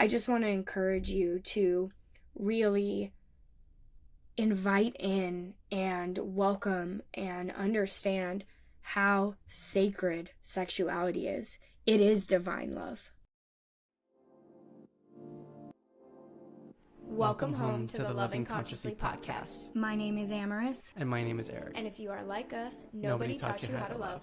I just want to encourage you to really invite in and welcome and understand how sacred sexuality is. It is divine love. Welcome home to the Loving Consciously podcast. My name is Amaris. And my name is Eric. And if you are like us, nobody taught you how to love.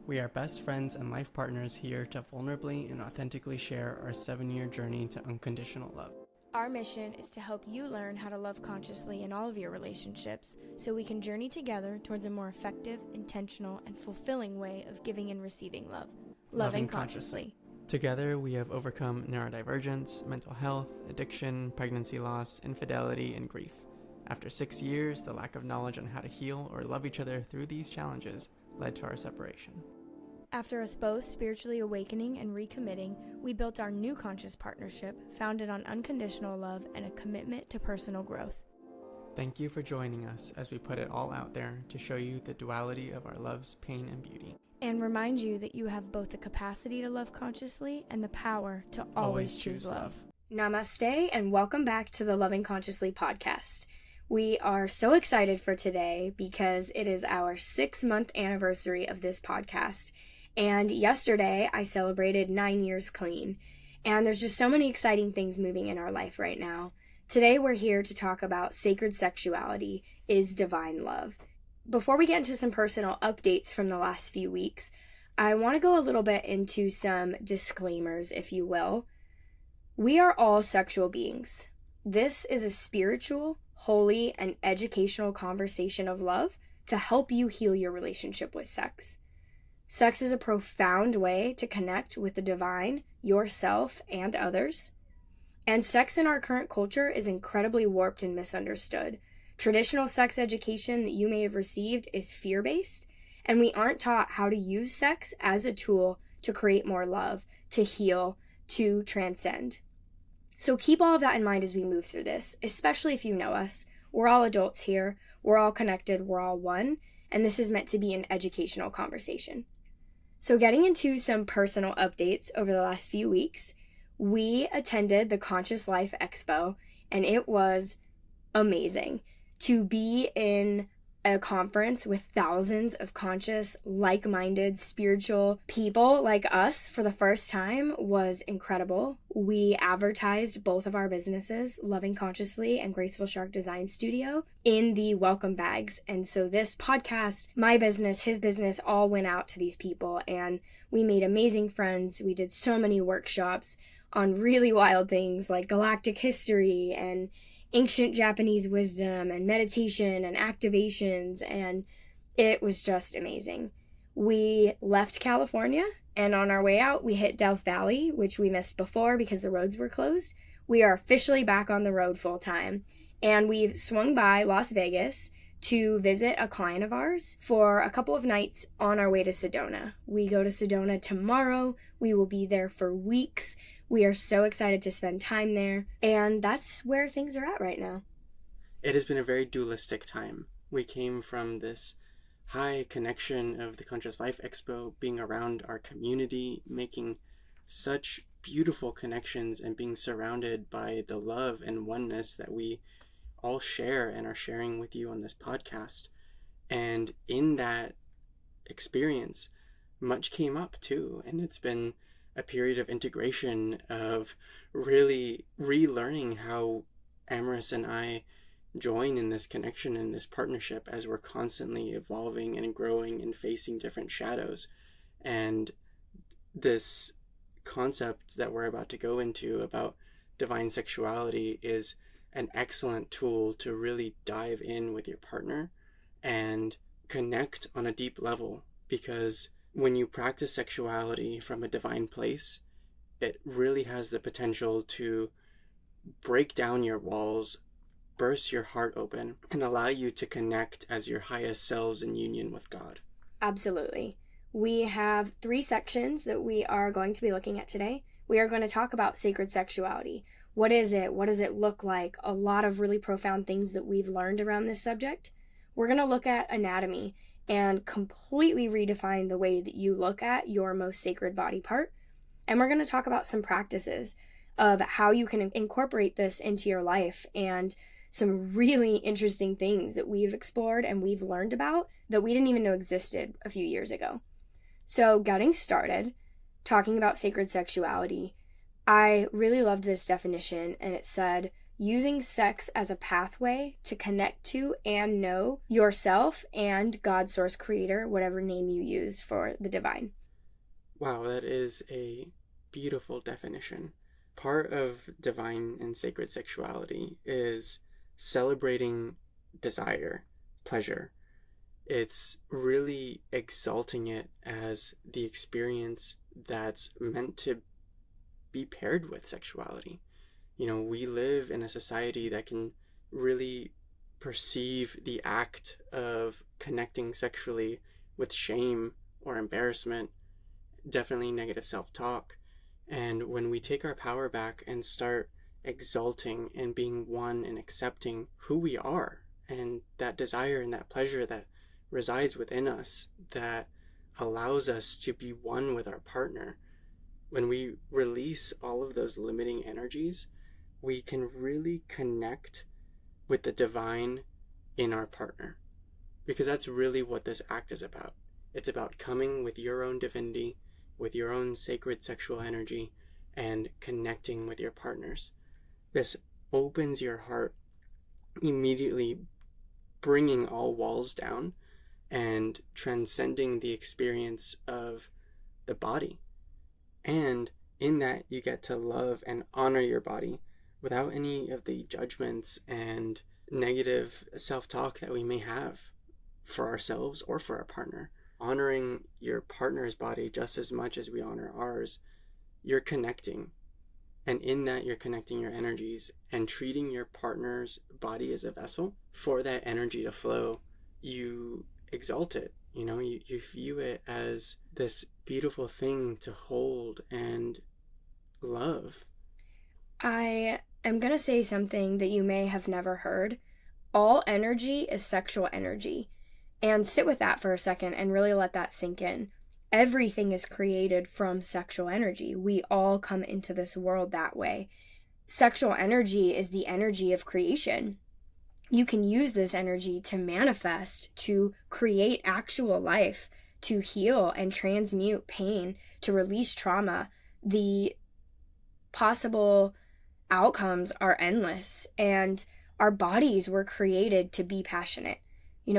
We are best friends and life partners here to vulnerably and authentically share our 7-year journey to unconditional love. Our mission is to help you learn how to love consciously in all of your relationships so we can journey together towards a more effective, intentional, and fulfilling way of giving and receiving love. Loving consciously. Together, we have overcome neurodivergence, mental health, addiction, pregnancy loss, infidelity, and grief. After 6 years, the lack of knowledge on how to heal or love each other through these challenges led to our separation. After us both spiritually awakening and recommitting, we built our new conscious partnership founded on unconditional love and a commitment to personal growth. Thank you for joining us as we put it all out there to show you the duality of our love's pain and beauty. And remind you that you have both the capacity to love consciously and the power to always choose love. Namaste and welcome back to the Loving Consciously podcast. We are so excited for today because it is our 6-month anniversary of this podcast. And yesterday I celebrated 9 years clean. And there's just so many exciting things moving in our life right now. Today we're here to talk about Sacred Sexuality Is Divine Love. Before we get into some personal updates from the last few weeks, I want to go a little bit into some disclaimers, if you will. We are all sexual beings. This is a spiritual, holy, and educational conversation of love to help you heal your relationship with sex. Sex is a profound way to connect with the divine, yourself, and others. And sex in our current culture is incredibly warped and misunderstood. Traditional sex education that you may have received is fear-based, and we aren't taught how to use sex as a tool to create more love, to heal, to transcend. So keep all of that in mind as we move through this, especially if you know us. We're all adults here, we're all connected, we're all one, and this is meant to be an educational conversation. So getting into some personal updates over the last few weeks, we attended the Conscious Life Expo, and it was amazing to be in a conference with thousands of conscious, like-minded, spiritual people like us for the first time was incredible. We advertised both of our businesses, Loving Consciously and Graceful Shark Design Studio, in the welcome bags. And so this podcast, my business, his business, all went out to these people, and we made amazing friends. We did so many workshops on really wild things like galactic history and ancient Japanese wisdom and meditation and activations, and it was just amazing. We left California, and on our way out, we hit Death Valley, which we missed before because the roads were closed. We are officially back on the road full time, and we've swung by Las Vegas to visit a client of ours for a couple of nights on our way to Sedona. We go to Sedona tomorrow. We will be there for weeks. We are so excited to spend time there, and that's where things are at right now. It has been a very dualistic time. We came from this high connection of the Conscious Life Expo, being around our community, making such beautiful connections, and being surrounded by the love and oneness that we all share and are sharing with you on this podcast. And in that experience, much came up too, and it's been a period of integration, of really relearning how Amaris and I join in this connection and this partnership as we're constantly evolving and growing and facing different shadows. And this concept that we're about to go into about divine sexuality is an excellent tool to really dive in with your partner and connect on a deep level, because when you practice sexuality from a divine place, it really has the potential to break down your walls, burst your heart open, and allow you to connect as your highest selves in union with God. Absolutely. We have 3 sections that we are going to be looking at today. We are going to talk about sacred sexuality. What is it? What does it look like? A lot of really profound things that we've learned around this subject. We're going to look at anatomy and completely redefine the way that you look at your most sacred body part. And we're going to talk about some practices of how you can incorporate this into your life, and some really interesting things that we've explored and we've learned about that we didn't even know existed a few years ago. So getting started, talking about sacred sexuality, I really loved this definition, and it said, using sex as a pathway to connect to and know yourself and God, source, creator, whatever name you use for the divine. Wow, that is a beautiful definition. Part of divine and sacred sexuality is celebrating desire, pleasure. It's really exalting it as the experience that's meant to be paired with sexuality. We live in a society that can really perceive the act of connecting sexually with shame or embarrassment, definitely negative self-talk. And when we take our power back and start exalting and being one and accepting who we are and that desire and that pleasure that resides within us, that allows us to be one with our partner, when we release all of those limiting energies, we can really connect with the divine in our partner. Because that's really what this act is about. It's about coming with your own divinity, with your own sacred sexual energy, and connecting with your partners. This opens your heart, immediately bringing all walls down and transcending the experience of the body. And in that, you get to love and honor your body without any of the judgments and negative self-talk that we may have for ourselves or for our partner. Honoring your partner's body just as much as we honor ours, you're connecting. And in that, you're connecting your energies and treating your partner's body as a vessel for that energy to flow. You exalt it. You view it as this beautiful thing to hold and love. I am going to say something that you may have never heard. All energy is sexual energy. And sit with that for a second and really let that sink in. Everything is created from sexual energy. We all come into this world that way. Sexual energy is the energy of creation. You can use this energy to manifest, to create actual life, to heal and transmute pain, to release trauma. The possible outcomes are endless, and our bodies were created to be passionate.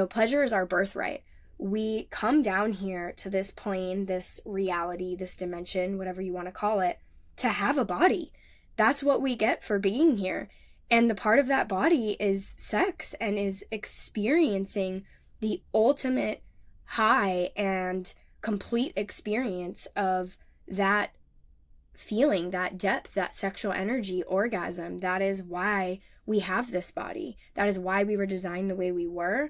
Pleasure is our birthright. We come down here to this plane, this reality, this dimension, whatever you want to call it, to have a body. That's what we get for being here. And the part of that body is sex and is experiencing the ultimate high and complete experience of that feeling, that depth, that sexual energy, orgasm. That is why we have this body. That is why we were designed the way we were.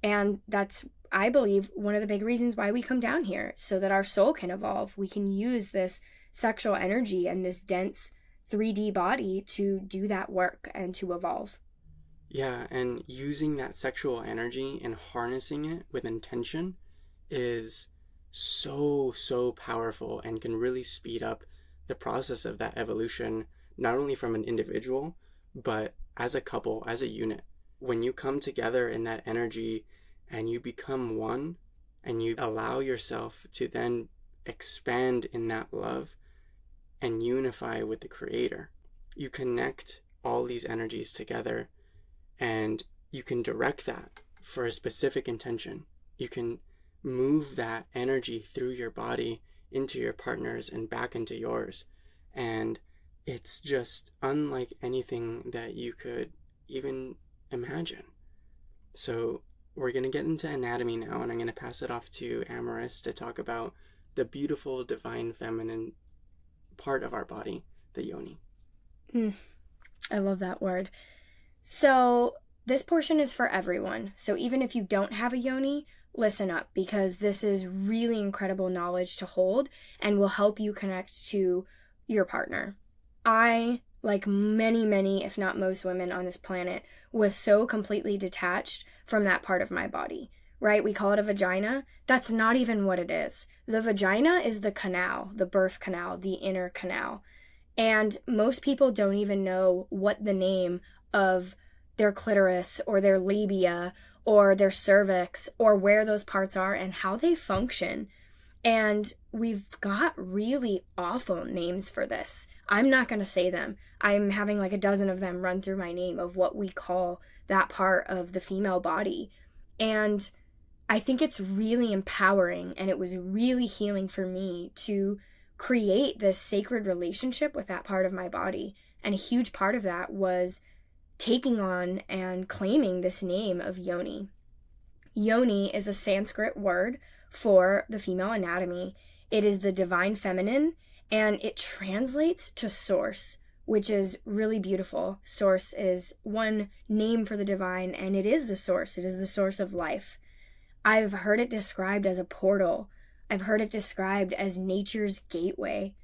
And that's, I believe, one of the big reasons why we come down here, so that our soul can evolve. We can use this sexual energy and this dense 3D body to do that work and to evolve. Yeah, and using that sexual energy and harnessing it with intention is so, so powerful and can really speed up the process of that evolution, not only from an individual, but as a couple, as a unit. When you come together in that energy and you become one and you allow yourself to then expand in that love and unify with the Creator, you connect all these energies together and you can direct that for a specific intention. You can move that energy through your body into your partner's and back into yours. And it's just unlike anything that you could even imagine. So we're going to get into anatomy now, and I'm going to pass it off to Amaris to talk about the beautiful divine feminine part of our body, the yoni. I love that word. So this portion is for everyone. So even if you don't have a yoni, listen up, because this is really incredible knowledge to hold and will help you connect to your partner. I, like many, if not most women on this planet, was so completely detached from that part of my body, right? We call it a vagina. That's not even what it is. The vagina is the canal, the birth canal, the inner canal. And most people don't even know what the name of their clitoris or their labia or their cervix or where those parts are and how they function. And we've got really awful names for this. I'm not going to say them. I'm having like a dozen of them run through my name of what we call that part of the female body. And I think it's really empowering, and it was really healing for me to create this sacred relationship with that part of my body. And a huge part of that was taking on and claiming this name of yoni. Yoni is a Sanskrit word for the female anatomy. It is the divine feminine, and it translates to source, which is really beautiful. Source is one name for the divine, and it is the source. It is the source of life. I've heard it described as a portal. I've heard it described as nature's gateway.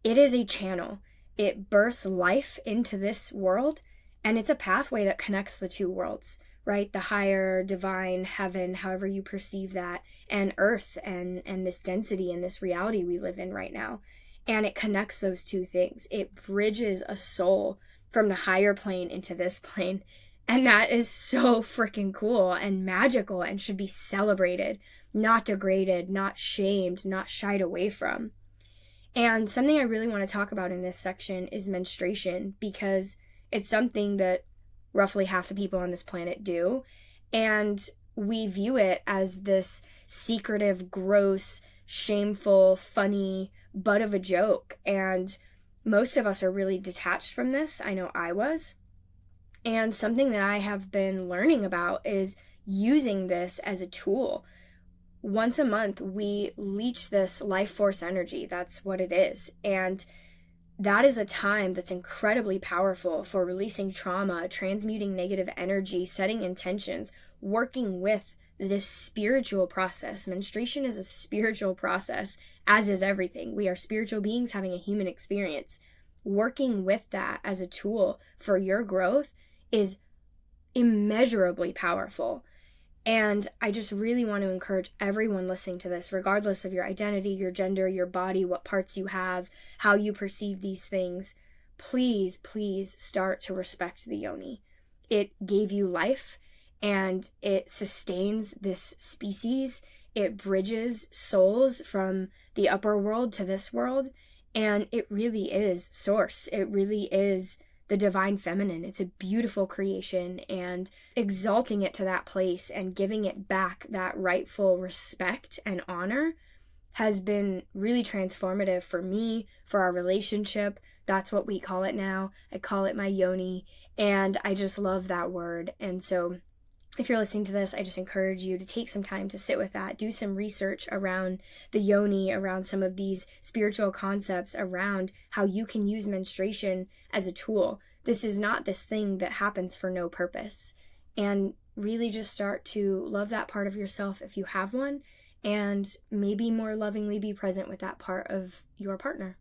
It is a channel. It births life into this world, and it's a pathway that connects the two worlds, right? The higher, divine, heaven, however you perceive that, and earth and this density and this reality we live in right now. And it connects those two things. It bridges a soul from the higher plane into this plane. And that is so freaking cool and magical and should be celebrated, not degraded, not shamed, not shied away from. And something I really want to talk about in this section is menstruation, because it's something that roughly half the people on this planet do. And we view it as this secretive, gross, shameful, funny butt of a joke. And most of us are really detached from this. I know I was. And something that I have been learning about is using this as a tool. Once a month, we leech this life force energy. That's what it is. And that is a time that's incredibly powerful for releasing trauma, transmuting negative energy, setting intentions, working with this spiritual process. Menstruation is a spiritual process, as is everything. We are spiritual beings having a human experience. Working with that as a tool for your growth is immeasurably powerful. And I just really want to encourage everyone listening to this, regardless of your identity, your gender, your body, what parts you have, how you perceive these things, please, please start to respect the yoni. It gave you life, and it sustains this species. It bridges souls from the upper world to this world, and it really is source. It really is the divine feminine. It's a beautiful creation, and exalting it to that place and giving it back that rightful respect and honor has been really transformative for me, for our relationship. That's what we call it now. I call it my yoni, and I just love that word. And so if you're listening to this, I just encourage you to take some time to sit with that, do some research around the yoni, around some of these spiritual concepts, around how you can use menstruation as a tool. This is not this thing that happens for no purpose. And really just start to love that part of yourself if you have one, and maybe more lovingly be present with that part of your partner.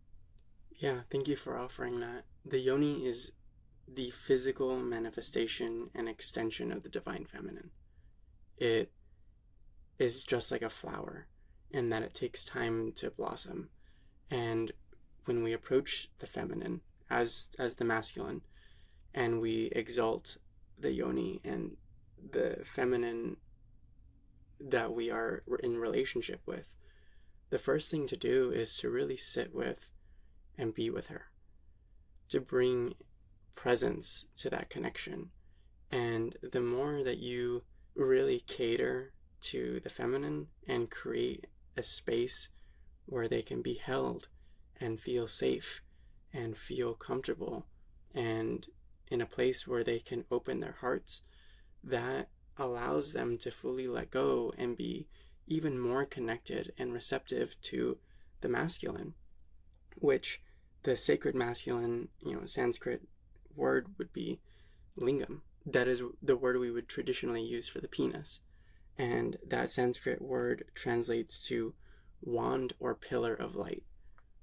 Yeah, thank you for offering that. The yoni is the physical manifestation and extension of the divine feminine. It is just like a flower in that it takes time to blossom. And when we approach the feminine as the masculine, and we exalt the yoni and the feminine that we are in relationship with, the first thing to do is to really sit with and be with her, to bring presence to that connection. And the more that you really cater to the feminine and create a space where they can be held and feel safe and feel comfortable and in a place where they can open their hearts, that allows them to fully let go and be even more connected and receptive to the masculine, which the sacred masculine, Sanskrit word would be lingam. That is the word we would traditionally use for the penis. And that Sanskrit word translates to wand or pillar of light,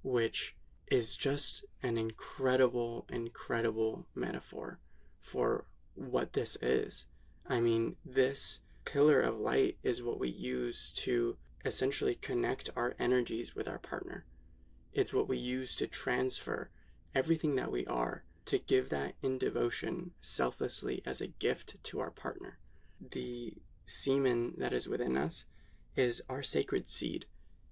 which is just an incredible, incredible metaphor for what this is. I mean, this pillar of light is what we use to essentially connect our energies with our partner. It's what we use to transfer everything that we are, to give that in devotion selflessly as a gift to our partner. The semen that is within us is our sacred seed.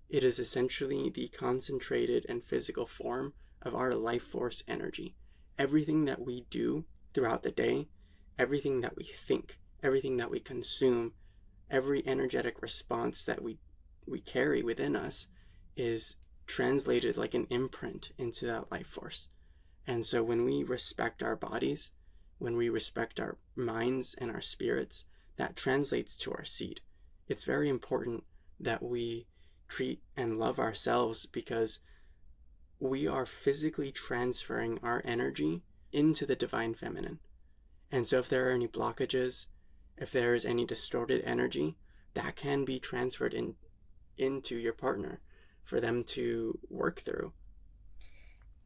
It is essentially the concentrated and physical form of our life force energy. Everything that we do throughout the day, everything that we think, everything that we consume, every energetic response that we carry within us is translated like an imprint into that life force. And so when we respect our bodies, when we respect our minds and our spirits, that translates to our seed. It's very important that we treat and love ourselves, because we are physically transferring our energy into the divine feminine. And so if there are any blockages, if there is any distorted energy, that can be transferred into your partner for them to work through.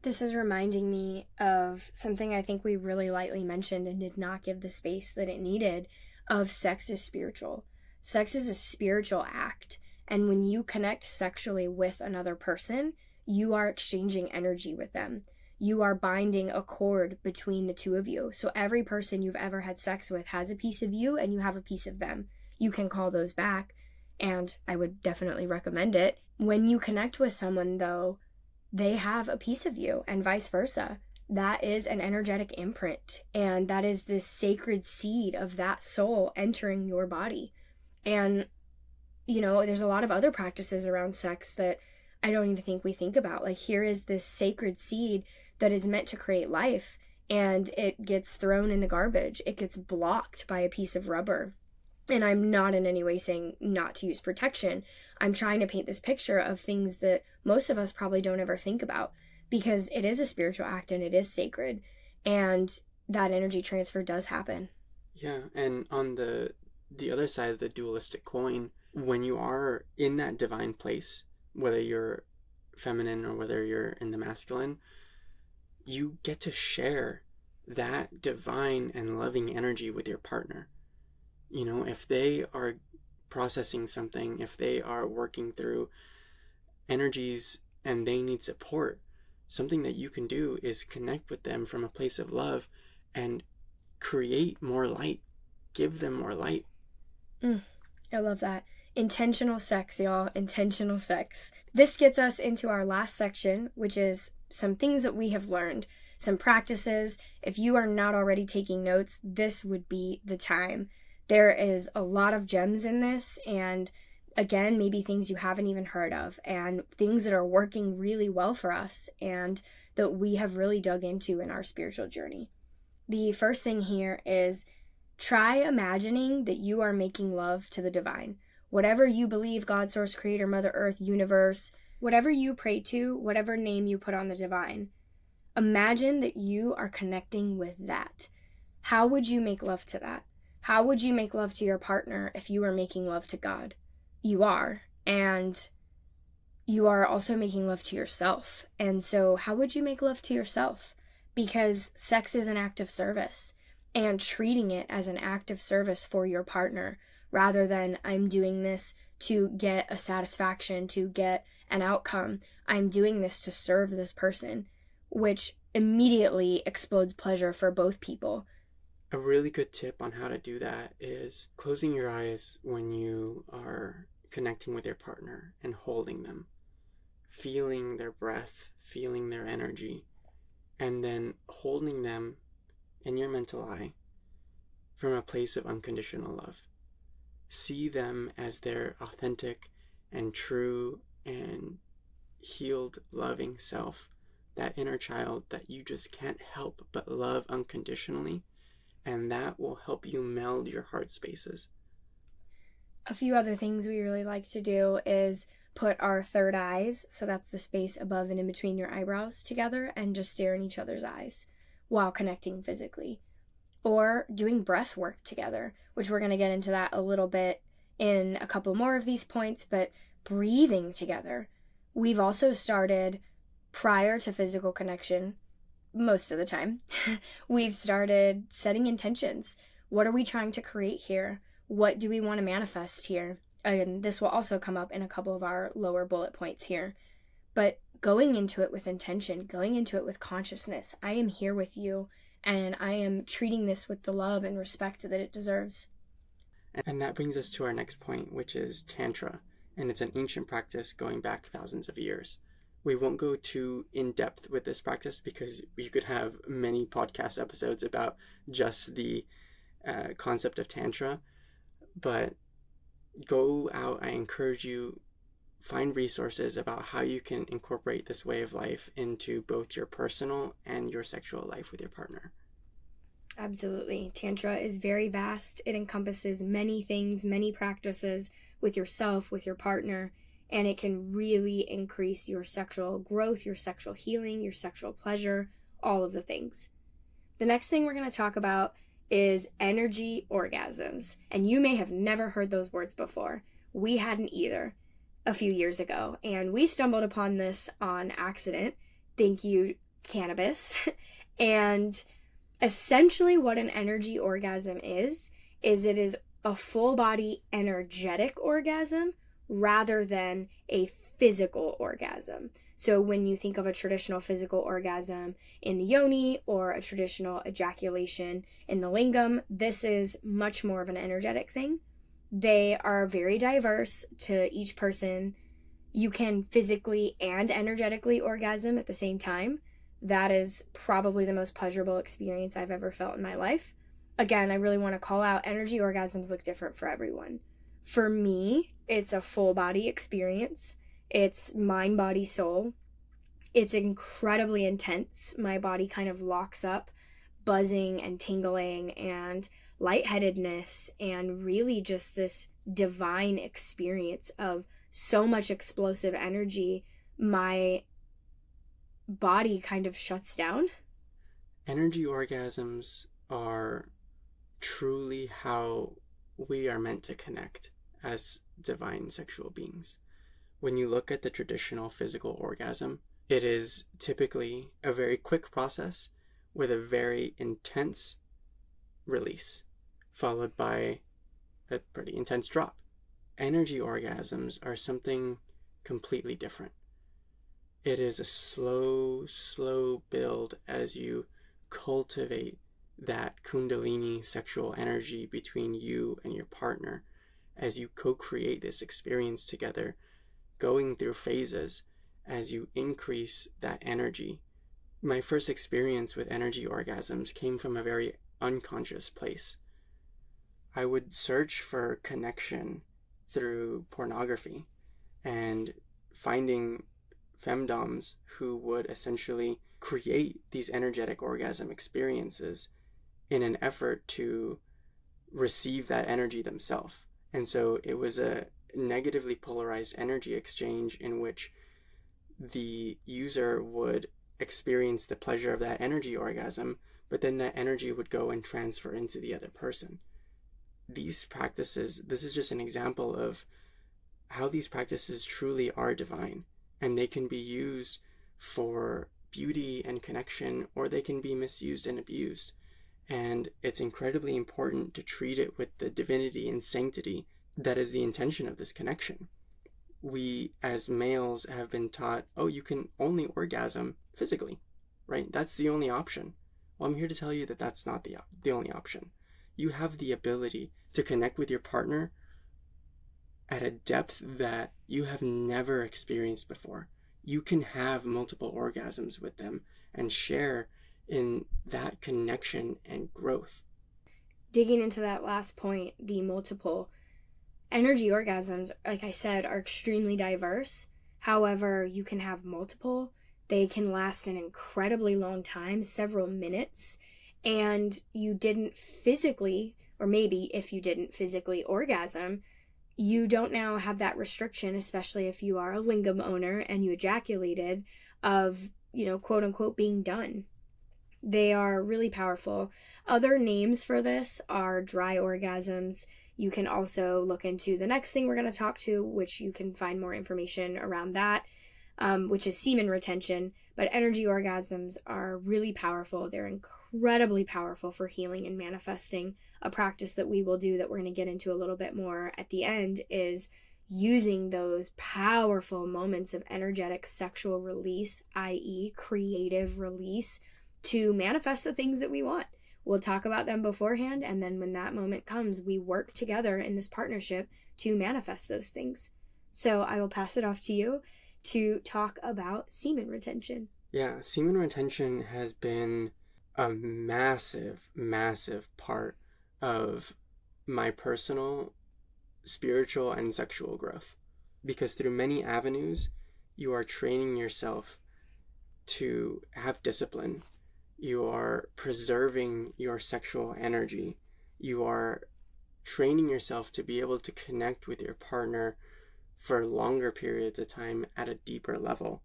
This is reminding me of something I think we really lightly mentioned and did not give the space that it needed, of sex is spiritual. Sex is a spiritual act. And when you connect sexually with another person, you are exchanging energy with them. You are binding a cord between the two of you. So every person you've ever had sex with has a piece of you, and you have a piece of them. You can call those back, and I would definitely recommend it. When you connect with someone, though, they have a piece of you, and vice versa. That is an energetic imprint, and that is this sacred seed of that soul entering your body. And, you know, there's a lot of other practices around sex that I don't even think we think about. Like, here is this sacred seed that is meant to create life, and it gets thrown in the garbage. It gets blocked by a piece of rubber. And I'm not in any way saying not to use protection. I'm trying to paint this picture of things that most of us probably don't ever think about, because it is a spiritual act and it is sacred, and that energy transfer does happen. Yeah, and on the other side of the dualistic coin, when you are in that divine place, whether you're feminine or whether you're in the masculine, you get to share that divine and loving energy with your partner. You know, if they are processing something, if they are working through energies and they need support, something that you can do is connect with them from a place of love and create more light, give them more light. I love that. Intentional sex, y'all. Intentional sex. This gets us into our last section, which is some things that we have learned, some practices. If you are not already taking notes, this would be the time. There is a lot of gems in this, and again, maybe things you haven't even heard of, and things that are working really well for us and that we have really dug into in our spiritual journey. The first thing here is try imagining that you are making love to the divine. Whatever you believe, God, Source, Creator, Mother Earth, Universe, whatever you pray to, whatever name you put on the divine, imagine that you are connecting with that. How would you make love to that? How would you make love to your partner if you were making love to God? You are. And you are also making love to yourself. And so how would you make love to yourself? Because sex is an act of service, and treating it as an act of service for your partner, rather than I'm doing this to get a satisfaction, to get an outcome. I'm doing this to serve this person, which immediately explodes pleasure for both people. A really good tip on how to do that is closing your eyes when you are connecting with your partner and holding them, feeling their breath, feeling their energy, and then holding them in your mental eye from a place of unconditional love. See them as their authentic and true and healed, loving self, that inner child that you just can't help but love unconditionally. And that will help you meld your heart spaces. A few other things we really like to do is put our third eyes, so that's the space above and in between your eyebrows, together and just stare in each other's eyes while connecting physically. Or doing breath work together, which we're going to get into that a little bit in a couple more of these points, but breathing together. We've also started, prior to physical connection, most of the time, we've started setting intentions. What are we trying to create here? What do we want to manifest here? And this will also come up in a couple of our lower bullet points here. But going into it with intention, going into it with consciousness. I am here with you, and I am treating this with the love and respect that it deserves. And that brings us to our next point, which is Tantra. And it's an ancient practice going back thousands of years. We won't go too in depth with this practice because you could have many podcast episodes about just the concept of Tantra. But go out, I encourage you, find resources about how you can incorporate this way of life into both your personal and your sexual life with your partner. Absolutely. Tantra is very vast. It encompasses many things, many practices with yourself, with your partner, and it can really increase your sexual growth, your sexual healing, your sexual pleasure, all of the things. The next thing we're going to talk about is energy orgasms. And you may have never heard those words before. We hadn't either a few years ago. And we stumbled upon this on accident. Thank you, cannabis. And essentially what an energy orgasm is it is a full body energetic orgasm rather than a physical orgasm. So when you think of a traditional physical orgasm in the yoni or a traditional ejaculation in the lingam, this is much more of an energetic thing. They are very diverse to each person. You can physically and energetically orgasm at the same time. That is probably the most pleasurable experience I've ever felt in my life. Again, I really want to call out energy orgasms look different for everyone. For me, it's a full body experience. It's mind, body, soul. It's incredibly intense. My body kind of locks up, buzzing and tingling and lightheadedness, and really just this divine experience of so much explosive energy. My body kind of shuts down. Energy orgasms are truly how we are meant to connect as divine sexual beings. When you look at the traditional physical orgasm, it is typically a very quick process with a very intense release, followed by a pretty intense drop. Energy orgasms are something completely different. It is a slow build as you cultivate that kundalini sexual energy between you and your partner, as you co-create this experience together, going through phases as you increase that energy. My first experience with energy orgasms came from a very unconscious place. I would search for connection through pornography and finding femdoms who would essentially create these energetic orgasm experiences in an effort to receive that energy themselves. And so it was a negatively polarized energy exchange in which the user would experience the pleasure of that energy orgasm, but then that energy would go and transfer into the other person. These practices, this is just an example of how these practices truly are divine, and they can be used for beauty and connection, or they can be misused and abused. And it's incredibly important to treat it with the divinity and sanctity that is the intention of this connection. We, as males, have been taught, oh, you can only orgasm physically, right? That's the only option. Well, I'm here to tell you that that's not the only option. You have the ability to connect with your partner at a depth that you have never experienced before. You can have multiple orgasms with them and share in that connection and growth. Digging into that last point, the multiple energy orgasms, like I said, are extremely diverse. However, you can have multiple. They can last an incredibly long time, several minutes, and you didn't physically, or maybe if you didn't physically orgasm, you don't now have that restriction, especially if you are a lingam owner and you ejaculated, of, quote unquote, being done. They are really powerful. Other names for this are dry orgasms. You can also look into the next thing we're going to talk to, which you can find more information around that, which is semen retention. But energy orgasms are really powerful. They're incredibly powerful for healing and manifesting. A practice that we will do that we're going to get into a little bit more at the end is using those powerful moments of energetic sexual release, i.e., creative release, to manifest the things that we want. We'll talk about them beforehand, and then when that moment comes, we work together in this partnership to manifest those things. So I will pass it off to you to talk about semen retention. Yeah, semen retention has been a massive, massive part of my personal, spiritual, and sexual growth. Because through many avenues, you are training yourself to have discipline. You are preserving your sexual energy. You are training yourself to be able to connect with your partner for longer periods of time at a deeper level.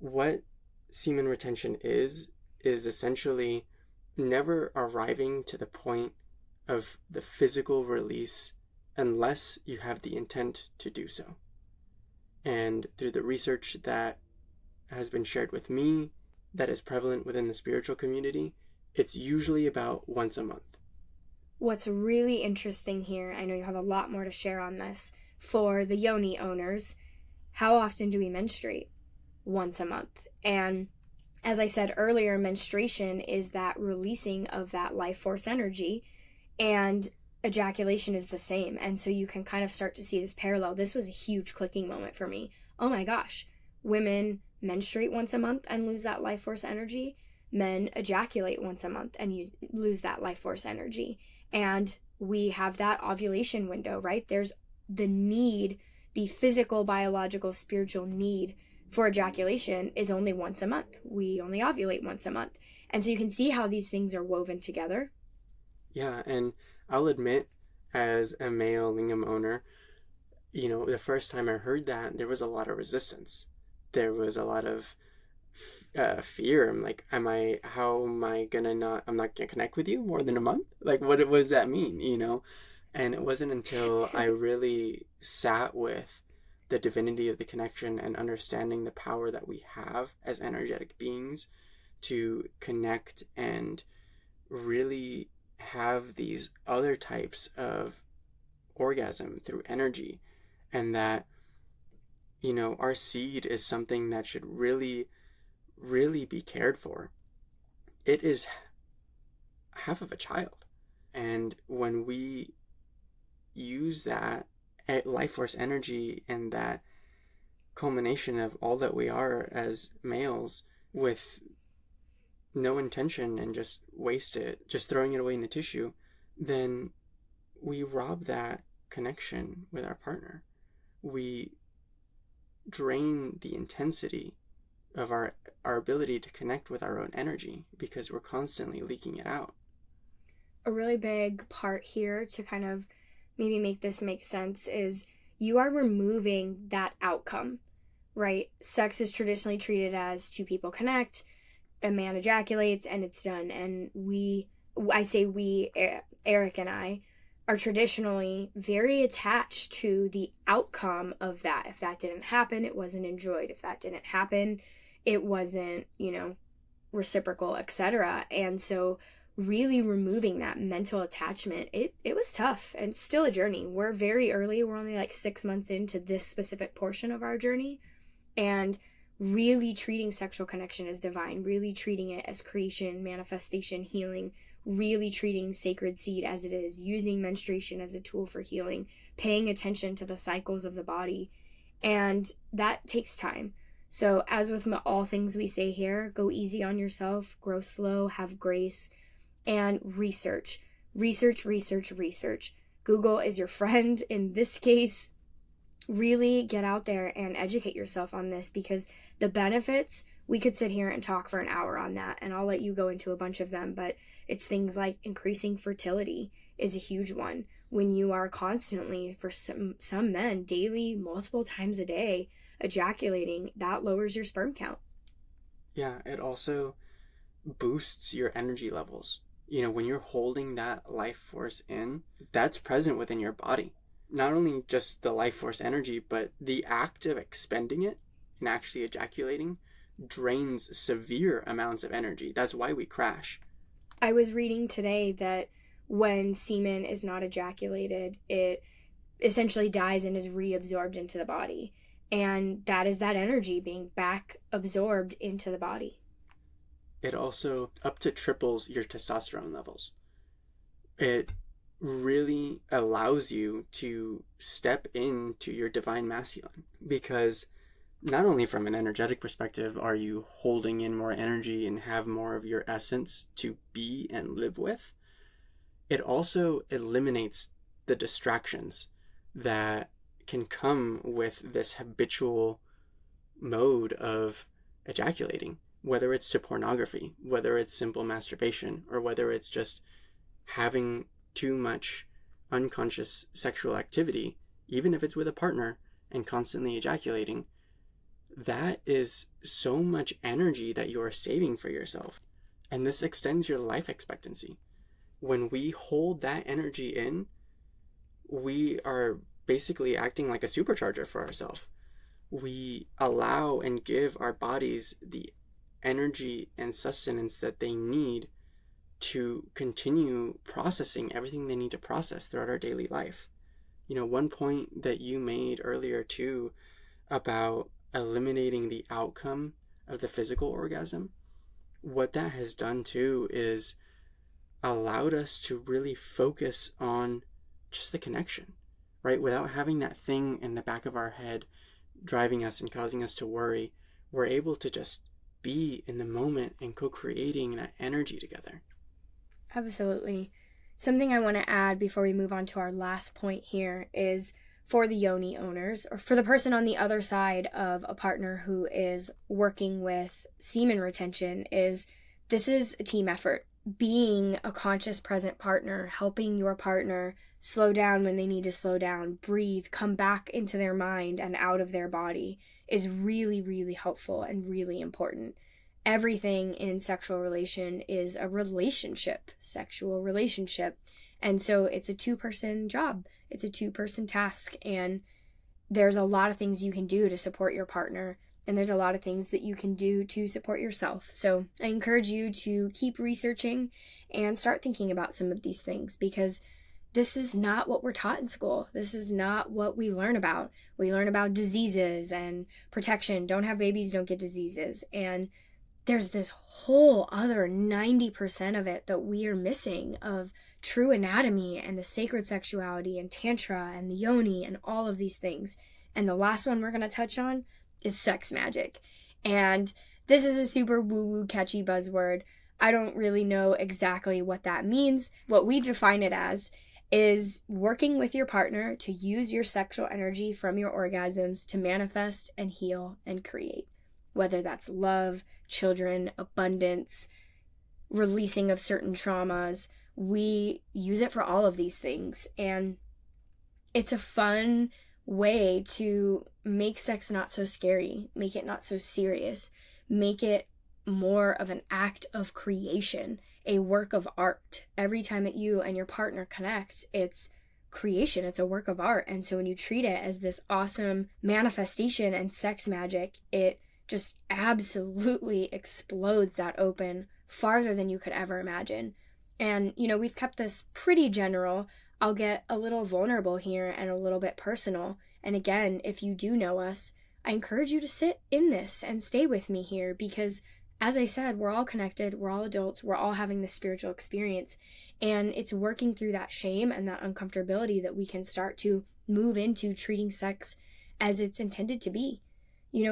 What semen retention is essentially never arriving to the point of the physical release unless you have the intent to do so. And through the research that has been shared with me, that is prevalent within the spiritual community, it's usually about once a month. What's really interesting here, I know you have a lot more to share on this, for the yoni owners, how often do we menstruate? Once a month. And as I said earlier, menstruation is that releasing of that life force energy, and ejaculation is the same. And so you can kind of start to see this parallel. This was a huge clicking moment for me. Oh my gosh, women menstruate once a month and lose that life force energy. Men ejaculate once a month and lose that life force energy. And we have that ovulation window, right? There's the need, the physical, biological, spiritual need for ejaculation is only once a month. We only ovulate once a month. And so you can see how these things are woven together. Yeah, and I'll admit, as a male lingam owner, the first time I heard that, there was a lot of resistance. There was a lot of fear. I'm like, I'm not gonna connect with you more than a month? Like, what does that mean, And it wasn't until I really sat with the divinity of the connection and understanding the power that we have as energetic beings to connect and really have these other types of orgasm through energy, and that our seed is something that should really, really be cared for. It is half of a child, and when we use that life force energy and that culmination of all that we are as males with no intention and just waste it, just throwing it away in the tissue, then we rob that connection with our partner. We drain the intensity of our ability to connect with our own energy because we're constantly leaking it out. A really big part here to kind of maybe make this make sense is you are removing that outcome, right? Sex is traditionally treated as two people connect, a man ejaculates, and it's done. And Eric and I, are traditionally very attached to the outcome of that. If that didn't happen, it wasn't enjoyed. If that didn't happen, it wasn't, reciprocal, etc. And so really removing that mental attachment, it was tough, and it's still a journey. We're very early. We're only like 6 months into this specific portion of our journey, and really treating sexual connection as divine, really treating it as creation, manifestation, healing, really treating sacred seed as it is, using menstruation as a tool for healing, paying attention to the cycles of the body. And that takes time. So as with all things we say here, go easy on yourself, grow slow, have grace, and research. Google is your friend in this case. Really get out there and educate yourself on this, because the benefits, we could sit here and talk for an hour on that, and I'll let you go into a bunch of them, but it's things like increasing fertility is a huge one. When you are constantly, for some men, daily, multiple times a day, ejaculating, that lowers your sperm count. Yeah, it also boosts your energy levels. When you're holding that life force in, that's present within your body. Not only just the life force energy, but the act of expending it and actually ejaculating drains severe amounts of energy. That's why we crash. I was reading today that when semen is not ejaculated, it essentially dies and is reabsorbed into the body. And that is that energy being back absorbed into the body. It also up to triples your testosterone levels. It really allows you to step into your divine masculine, because not only from an energetic perspective are you holding in more energy and have more of your essence to be and live with, it also eliminates the distractions that can come with this habitual mode of ejaculating, whether it's to pornography, whether it's simple masturbation, or whether it's just having too much unconscious sexual activity, even if it's with a partner, and constantly ejaculating. That is so much energy that you are saving for yourself. And this extends your life expectancy. When we hold that energy in, we are basically acting like a supercharger for ourselves. We allow and give our bodies the energy and sustenance that they need to continue processing everything they need to process throughout our daily life. One point that you made earlier too about eliminating the outcome of the physical orgasm, what that has done too is allowed us to really focus on just the connection, right? Without having that thing in the back of our head driving us and causing us to worry, we're able to just be in the moment and co-creating that energy together. Absolutely. Something I want to add before we move on to our last point here is for the yoni owners, or for the person on the other side of a partner who is working with semen retention, is this is a team effort. Being a conscious, present partner, helping your partner slow down when they need to slow down, breathe, come back into their mind and out of their body is really, really helpful and really important. Everything in sexual relation is a relationship, sexual relationship. And so it's a two-person job. It's a two-person task. And there's a lot of things you can do to support your partner. And there's a lot of things that you can do to support yourself. So I encourage you to keep researching and start thinking about some of these things, because this is not what we're taught in school. This is not what we learn about. We learn about diseases and protection. Don't have babies, don't get diseases. And there's this whole other 90% of it that we are missing, of true anatomy and the sacred sexuality and tantra and the yoni and all of these things. And the last one we're going to touch on is sex magic. And this is a super woo-woo catchy buzzword. I don't really know exactly what that means. What we define it as is working with your partner to use your sexual energy from your orgasms to manifest and heal and create. Whether that's love, children, abundance, releasing of certain traumas, we use it for all of these things. And it's a fun way to make sex not so scary, make it not so serious, make it more of an act of creation, a work of art. Every time that you and your partner connect, it's creation, it's a work of art. And so when you treat it as this awesome manifestation and sex magic, it just absolutely explodes that open farther than you could ever imagine. And, we've kept this pretty general. I'll get a little vulnerable here and a little bit personal. And again, if you do know us, I encourage you to sit in this and stay with me here, because as I said, we're all connected, we're all adults, we're all having this spiritual experience. And it's working through that shame and that uncomfortability that we can start to move into treating sex as it's intended to be.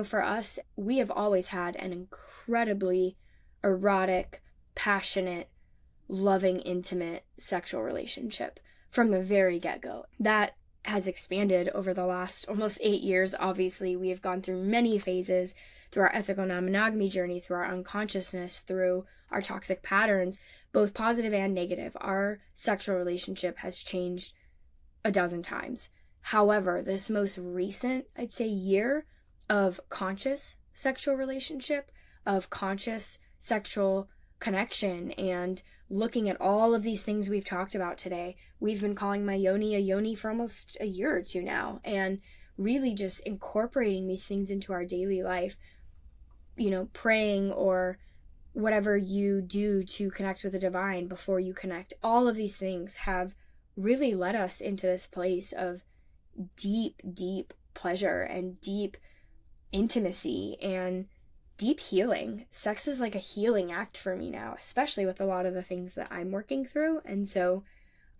For us, we have always had an incredibly erotic, passionate, loving, intimate sexual relationship from the very get-go. That has expanded over the last almost 8 years. Obviously, we have gone through many phases through our ethical non-monogamy journey, through our unconsciousness, through our toxic patterns, both positive and negative. Our sexual relationship has changed a dozen times. However, this most recent, I'd say, year of conscious sexual relationship, of conscious sexual connection, and looking at all of these things we've talked about today. We've been calling my yoni a yoni for almost a year or two now, and really just incorporating these things into our daily life, praying or whatever you do to connect with the divine before you connect. All of these things have really led us into this place of deep, deep pleasure and deep intimacy and deep healing. Sex is like a healing act for me now, especially with a lot of the things that I'm working through. And so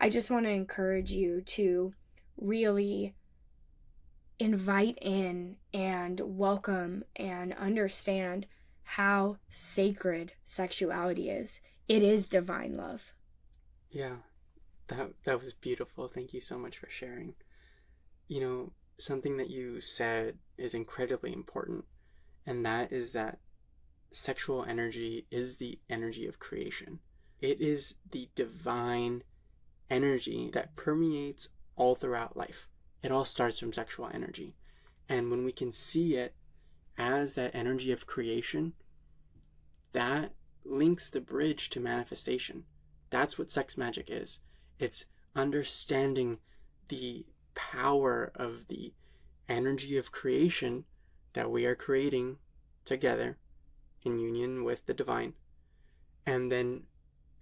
I just want to encourage you to really invite in and welcome and understand how sacred sexuality is. It is divine love. Yeah, that was beautiful. Thank you so much for sharing. You know, something that you said is incredibly important, and that is that sexual energy is the energy of creation. It is the divine energy that permeates all throughout life. It all starts from sexual energy. And when we can see it as that energy of creation, that links the bridge to manifestation. That's what sex magic is. It's understanding the power of the energy of creation that we are creating together in union with the divine, and then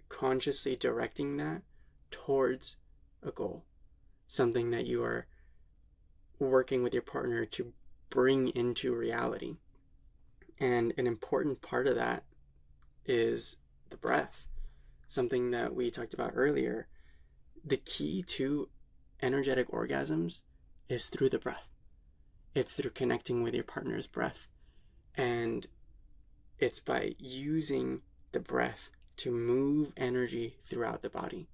consciously directing that towards a goal, something that you are working with your partner to bring into reality. And an important part of that is the breath, something that we talked about earlier. The key to energetic orgasms is through the breath. It's through connecting with your partner's breath. And it's by using the breath to move energy throughout the body.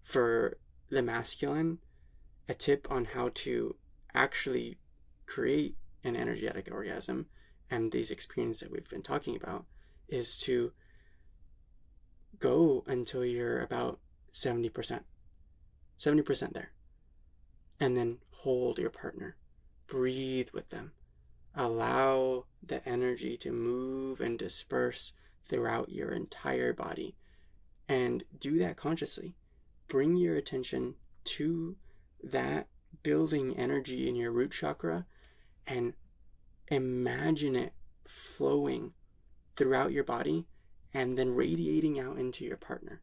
For the masculine, a tip on how to actually create an energetic orgasm and these experiences that we've been talking about is to go until you're about 70% there, and then hold your partner, breathe with them, allow the energy to move and disperse throughout your entire body, and do that consciously. Bring your attention to that building energy in your root chakra and imagine it flowing throughout your body and then radiating out into your partner.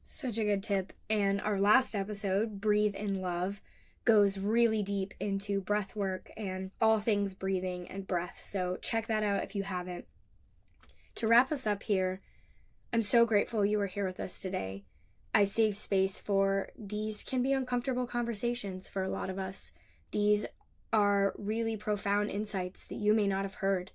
Such a good tip. And our last episode, Breathe in Love, goes really deep into breath work and all things breathing and breath. So check that out if you haven't. To wrap us up here, I'm so grateful you were here with us today. I save space for these can be uncomfortable conversations for a lot of us. These are really profound insights that you may not have heard.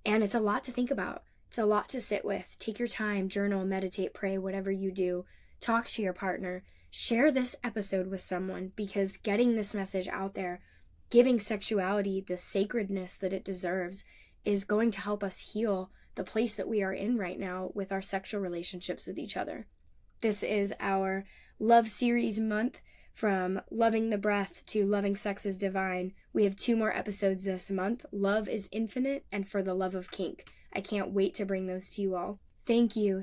And it's a lot to think about. It's a lot to sit with. Take your time, journal, meditate, pray, whatever you do. Talk to your partner. Share this episode with someone, because getting this message out there, giving sexuality the sacredness that it deserves, is going to help us heal the place that we are in right now with our sexual relationships with each other. This is our Love Series month, from Loving the Breath to Loving Sex is Divine. We have 2 more episodes this month, Love is Infinite and For the Love of Kink. I can't wait to bring those to you all. Thank you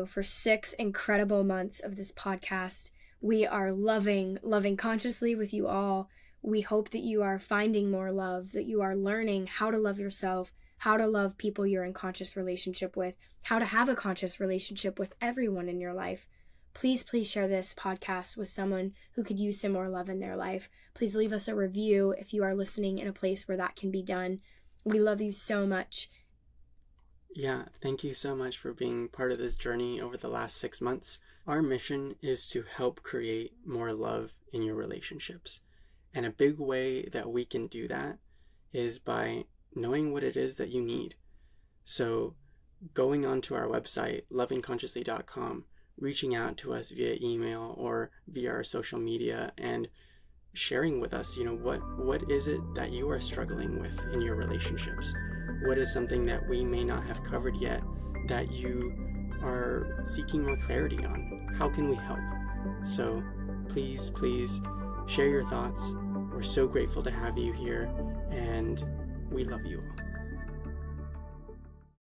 for 6 incredible months of this podcast. We are loving consciously with you all. We hope that you are finding more love, that you are learning how to love yourself, how to love people you're in conscious relationship with, how to have a conscious relationship with everyone in your life. Please share this podcast with someone who could use some more love in their life. Please leave us a review if you are listening in a place where that can be done. We love you so much. Yeah, thank you so much for being part of this journey over the last 6 months. Our mission is to help create more love in your relationships. And a big way that we can do that is by knowing what it is that you need. So going onto our website, lovingconsciously.com, reaching out to us via email or via our social media and sharing with us, what is it that you are struggling with in your relationships? What is something that we may not have covered yet that you are seeking more clarity on? How can we help? So please share your thoughts. We're so grateful to have you here, and we love you all.